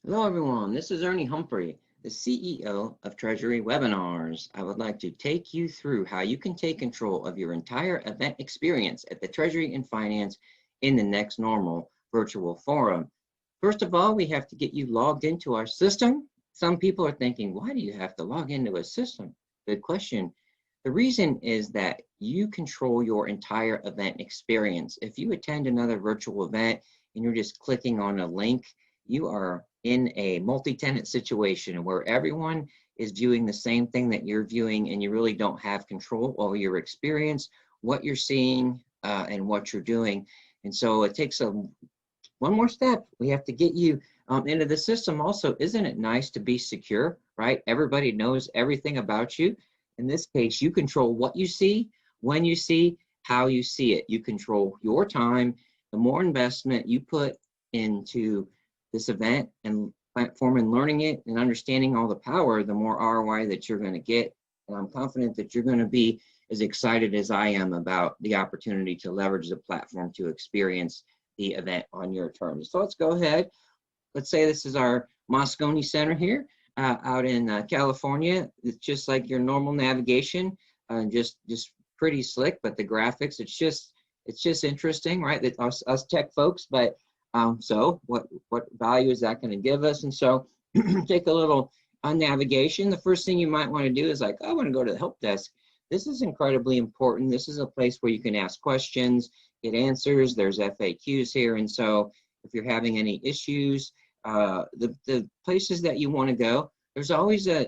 Hello, everyone. This is Ernie Humphrey, the CEO of Treasury Webinars. I would like to take you through how you can take control of your entire event experience at the Treasury and Finance in the next normal virtual forum. First of all, we have to get you logged into our system. Some people are thinking, why do you have to log into a system? Good question. The reason is that you control your entire event experience. If you attend another virtual event and you're just clicking on a link, you are in a multi-tenant situation where everyone is viewing the same thing that you're viewing, and you really don't have control over your experience, what you're seeing, and what you're doing. And so it takes one more step. We have to get you into the system. Also, isn't it nice to be secure, right? Everybody knows everything about you. In this case, you control what you see, when you see, how you see it. You control your time. The more investment you put into this event and platform and learning it and understanding all the power, the more ROI that you're going to get. And I'm confident that you're going to be as excited as I am about the opportunity to leverage the platform to experience the event on your terms. So let's go ahead. Let's say this is our Moscone Center here out in California. It's just like your normal navigation, just pretty slick, but the graphics, it's just interesting, right? That us tech folks, but so what value is that going to give us? And so take a little navigation. The first thing you might want to do is like, I want to go to the help desk. This is incredibly important. This is a place where you can ask questions, get answers. There's FAQs here. And so if you're having any issues, the places that you want to go, there's always a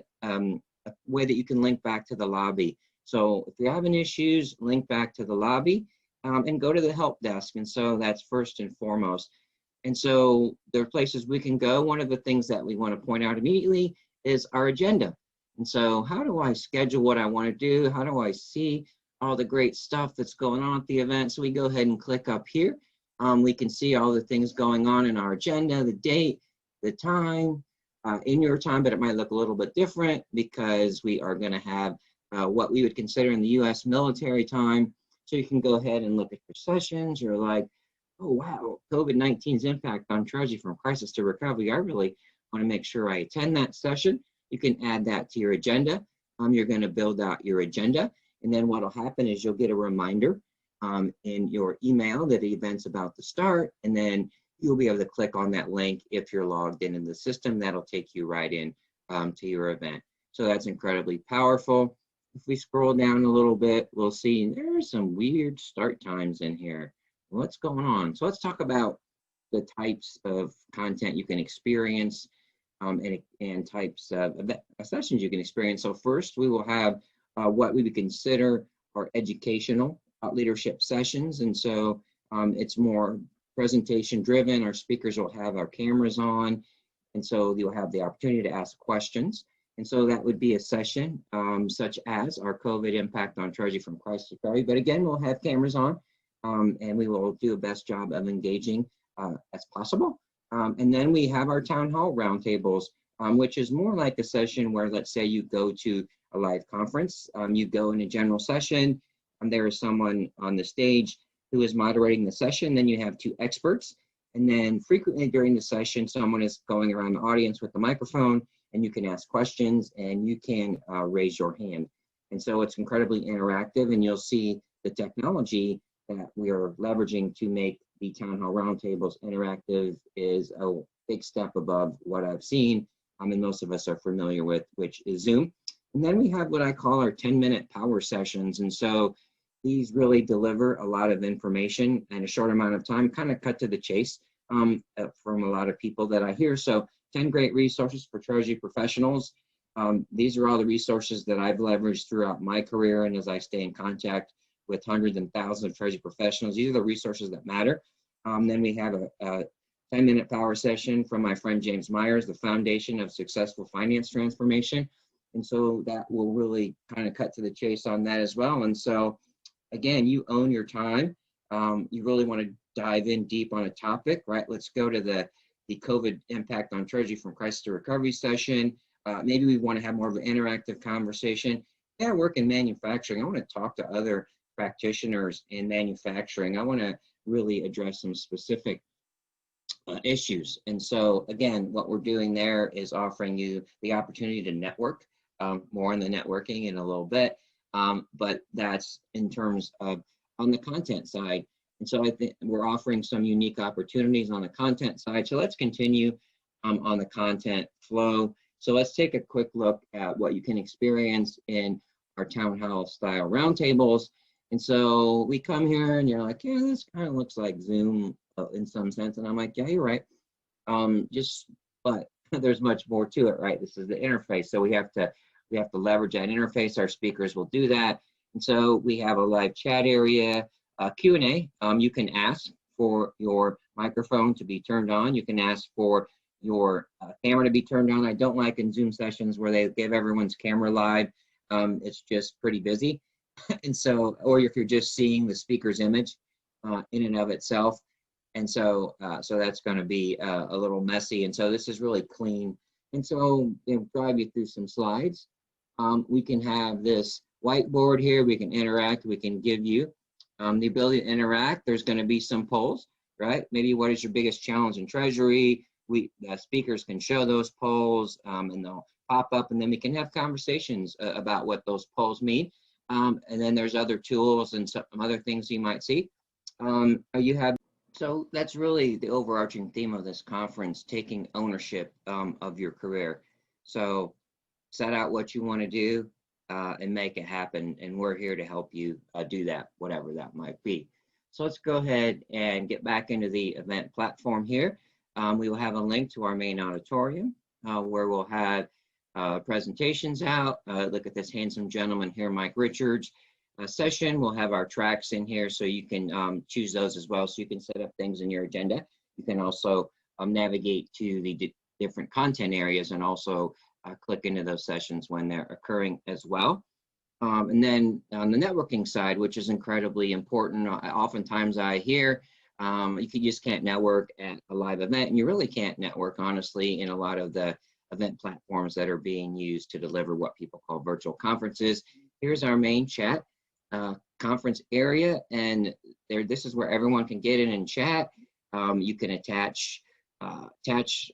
way that you can link back to the lobby. So if you're having issues, link back to the lobby and go to the help desk. And so that's first and foremost. And so there are places we can go. One of the things that we want to point out immediately is our agenda. And so how do I schedule what I want to do? How do I see all the great stuff that's going on at the event? So we go ahead and click up here. We can see all the things going on in our agenda, the date, the time, in your time, but it might look a little bit different because we are going to have what we would consider in the U.S. military time. So you can go ahead and look at your sessions. You're like, oh, wow, COVID-19's impact on Treasury from crisis to recovery. I really want to make sure I attend that session. You can add that to your agenda. You're going to build out your agenda. And then what will happen is you'll get a reminder in your email that the event's about to start. And then you'll be able to click on that link if you're logged in the system. That'll take you right in to your event. So that's incredibly powerful. If we scroll down a little bit, we'll see there are some weird start times in here. What's going on? So let's talk about the types of content you can experience and types of sessions you can experience. So first, we will have what we would consider our educational leadership sessions. And so it's more presentation driven. Our speakers will have our cameras on. And so you'll have the opportunity to ask questions. And so that would be a session such as our COVID impact on Treasury from crisis to recovery. But again, we'll have cameras on. And we will do a best job of engaging as possible. And then we have our town hall roundtables, which is more like a session where, let's say you go to a live conference, you go in a general session, and there is someone on the stage who is moderating the session, then you have two experts, and then frequently during the session, someone is going around the audience with the microphone, and you can ask questions, and you can raise your hand. And so it's incredibly interactive, and you'll see the technology that we are leveraging to make the town hall roundtables interactive is a big step above what I've seen, and most of us are familiar with, which is Zoom. And then we have what I call our 10-minute power sessions. And so these really deliver a lot of information in a short amount of time, kind of cut to the chase from a lot of people that I hear. So 10 great resources for Treasury professionals. These are all the resources that I've leveraged throughout my career, and as I stay in contact with hundreds and thousands of Treasury professionals. These are the resources that matter. Then we have a 10-minute power session from my friend James Myers, the Foundation of Successful Finance Transformation. And so that will really kind of cut to the chase on that as well. And so, again, you own your time. You really want to dive in deep on a topic, right? Let's go to the COVID impact on Treasury from crisis to recovery session. Maybe we want to have more of an interactive conversation. Yeah, I work in manufacturing. I want to talk to other practitioners in manufacturing. I want to really address some specific issues. And so again, what we're doing there is offering you the opportunity to network, more on the networking in a little bit, but that's in terms of on the content side. And so I think we're offering some unique opportunities on the content side. So let's continue on the content flow. So let's take a quick look at what you can experience in our town hall style roundtables. And so we come here and you're like, yeah, this kind of looks like Zoom in some sense. And I'm like, yeah, you're right. But there's much more to it, right? This is the interface. So we have to leverage that interface. Our speakers will do that. And so we have a live chat area, Q&A. You can ask for your microphone to be turned on. You can ask for your camera to be turned on. I don't like in Zoom sessions where they give everyone's camera live. It's just pretty busy. And so, or if you're just seeing the speaker's image in and of itself. And so, so that's going to be a little messy. And so this is really clean. And so they'll drive you through some slides. We can have this whiteboard here. We can interact. We can give you the ability to interact. There's going to be some polls, right? Maybe what is your biggest challenge in Treasury? The speakers can show those polls and they'll pop up, and then we can have conversations about what those polls mean. And then there's other tools and some other things you might see. So that's really the overarching theme of this conference, taking ownership of your career. So set out what you want to do and make it happen. And we're here to help you do that, whatever that might be. So let's go ahead and get back into the event platform here. We will have a link to our main auditorium where we'll have presentations out. Look at this handsome gentleman here, Mike Richards. Session. We'll have our tracks in here so you can choose those as well. So you can set up things in your agenda. You can also navigate to the different content areas and also click into those sessions when they're occurring as well. And then on the networking side, which is incredibly important, oftentimes I hear you just can't network at a live event, and you really can't network, honestly, in a lot of the event platforms that are being used to deliver what people call virtual conferences. Here's our main chat conference area, and this is where everyone can get in and chat. You can attach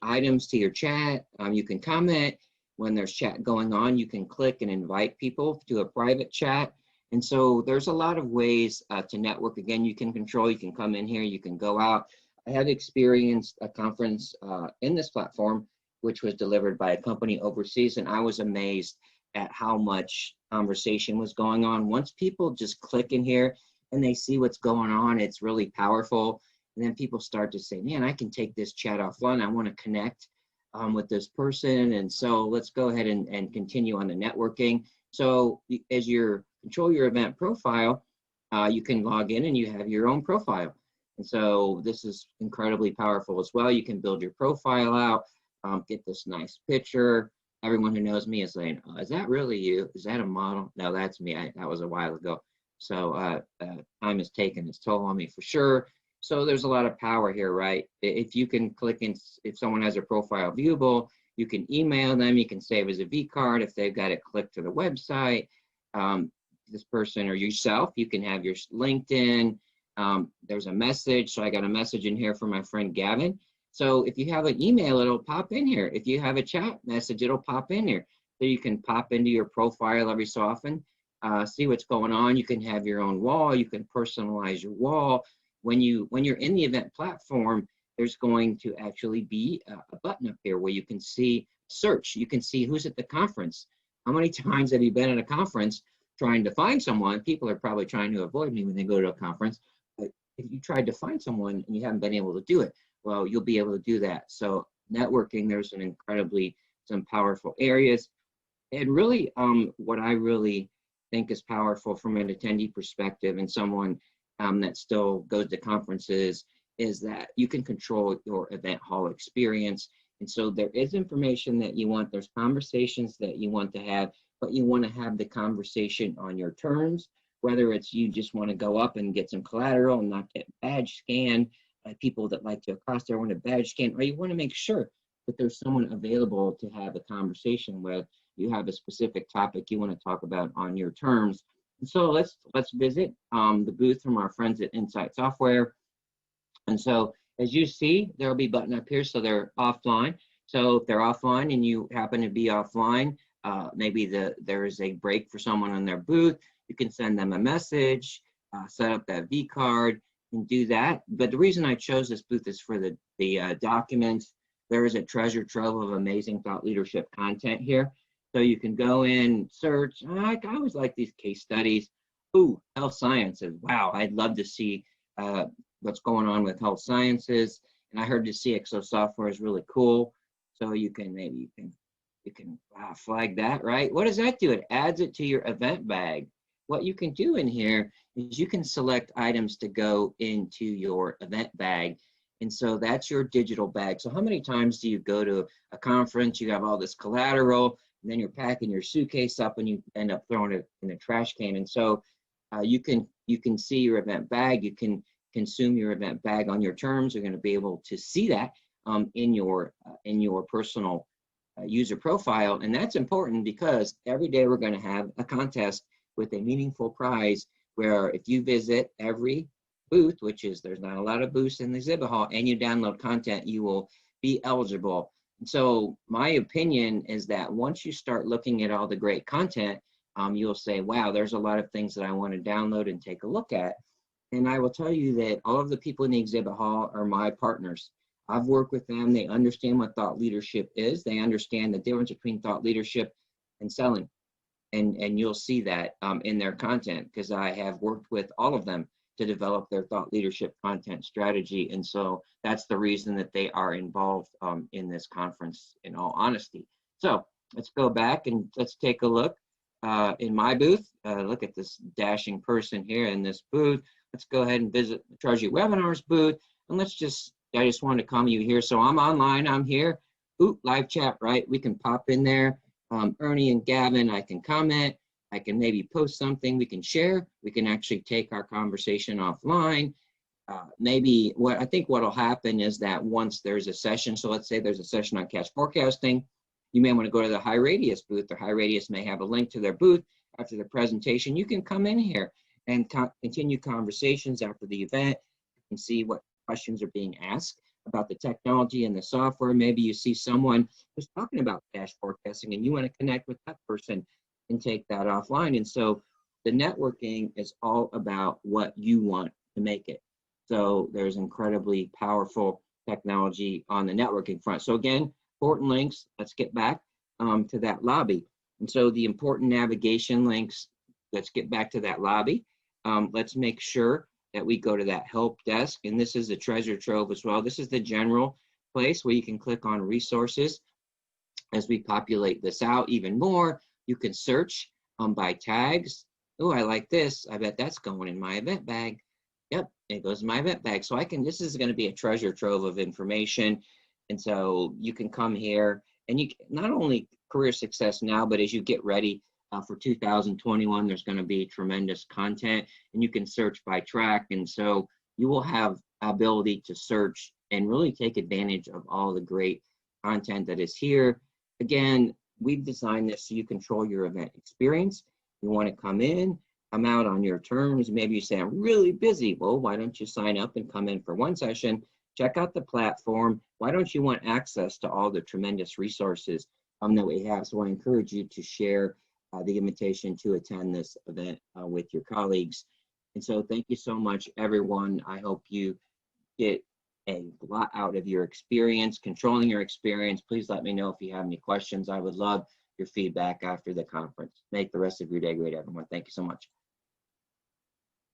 items to your chat. You can comment when there's chat going on. You can click and invite people to a private chat. And so there's a lot of ways to network. Again, you can control, you can come in here, you can go out. I have experienced a conference in this platform, which was delivered by a company overseas, and I was amazed at how much conversation was going on. Once people just click in here and they see what's going on, it's really powerful. And then people start to say, man, I can take this chat offline. I want to connect with this person. And so let's go ahead and continue on the networking. So as you control your event profile, you can log in and you have your own profile. And so this is incredibly powerful as well. You can build your profile out, get this nice picture. Everyone who knows me is saying, oh, is that really you? Is that a model? No, that's me. That was a while ago. So time has taken its toll on me for sure. So there's a lot of power here, right? If you can click in, if someone has a profile viewable, you can email them, you can save as a V card. If they've got it clicked to the website, this person or yourself, you can have your LinkedIn. There's a message. So I got a message in here from my friend Gavin. So if you have an email, it'll pop in here. If you have a chat message, it'll pop in here. So you can pop into your profile every so often, see what's going on. You can have your own wall. You can personalize your wall. When you're in the event platform, there's going to actually be a button up here where you can see search. You can see who's at the conference. How many times have you been at a conference trying to find someone? People are probably trying to avoid me when they go to a conference. But if you tried to find someone and you haven't been able to do it, well, you'll be able to do that. So networking, there's some powerful areas. And really, what I really think is powerful from an attendee perspective and someone that still goes to conferences is that you can control your event hall experience. And so there is information that you want, there's conversations that you want to have, but you want to have the conversation on your terms, whether it's you just want to go up and get some collateral and not get badge scanned by people that like to across there want to badge scan, or you want to make sure that there's someone available to have a conversation with. You have a specific topic you want to talk about on your terms. And so let's visit the booth from our friends at Insight Software. And so As you see, there'll be a button up here, so they're offline. So if they're offline and you happen to be offline, maybe there is a break for someone on their booth, you can send them a message, set up that V card and do that. But the reason I chose this booth is for the documents. There is a treasure trove of amazing thought leadership content here. So you can go in, search. I always like these case studies. Ooh, health sciences. Wow, I'd love to see what's going on with health sciences. And I heard the CXO software is really cool. So you can flag that, right? What does that do? It adds it to your event bag. What you can do in here is you can select items to go into your event bag. And so that's your digital bag. So how many times do you go to a conference, you have all this collateral, and then you're packing your suitcase up and you end up throwing it in the trash can. And so you can see your event bag, you can consume your event bag on your terms. You're going to be able to see that in your personal user profile. And that's important because every day we're going to have a contest with a meaningful prize where if you visit every booth, which is there's not a lot of booths in the exhibit hall, and you download content, you will be eligible. And so my opinion is that once you start looking at all the great content, you'll say, wow, there's a lot of things that I want to download and take a look at. And I will tell you that all of the people in the exhibit hall are my partners. I've worked with them. They understand what thought leadership is. They understand the difference between thought leadership and selling. And you'll see that in their content because I have worked with all of them to develop their thought leadership content strategy. And so that's the reason that they are involved in this conference, in all honesty. So let's go back and let's take a look in my booth. Look at this dashing person here in this booth. Let's go ahead and visit the Treasury Webinars booth. And I just wanted to come you here. So I'm online, I'm here. Ooh, live chat, right? We can pop in there. Ernie and Gavin, I can comment. I can maybe post something we can share. We can actually take our conversation offline. Maybe I think what'll happen is that once there's a session, so let's say there's a session on cash forecasting, you may want to go to the High Radius booth. The High Radius may have a link to their booth after the presentation. You can come in here and continue conversations after the event and see what questions are being asked about the technology and the software. Maybe you see someone who's talking about cash forecasting and you want to connect with that person and take that offline. And so the networking is all about what you want to make it. So there's incredibly powerful technology on the networking front. So again, important links, let's get back to that lobby. And so the important navigation links, let's get back to that lobby. Let's make sure that we go to that help desk. And this is the treasure trove as well. This is the general place where you can click on resources. As we populate this out even more, you can search by tags. Oh, I like this. I bet that's going in my event bag. Yep, it goes in my event bag. So this is going to be a treasure trove of information. And so you can come here and you not only career success now, but as you get ready for 2021, there's going to be tremendous content and you can search by track. And so you will have ability to search and really take advantage of all the great content that is here. Again, we've designed this so you control your event experience. You want to come in, come out on your terms. Maybe you say, I'm really busy. Well, why don't you sign up and come in for one session? Check out the platform. Why don't you want access to all the tremendous resources that we have? So I encourage you to share the invitation to attend this event with your colleagues. And so thank you so much, everyone. I hope you get a lot out of your experience, controlling your experience. Please let me know if you have any questions. I would love your feedback after the conference. Make the rest of your day great, everyone. Thank you so much.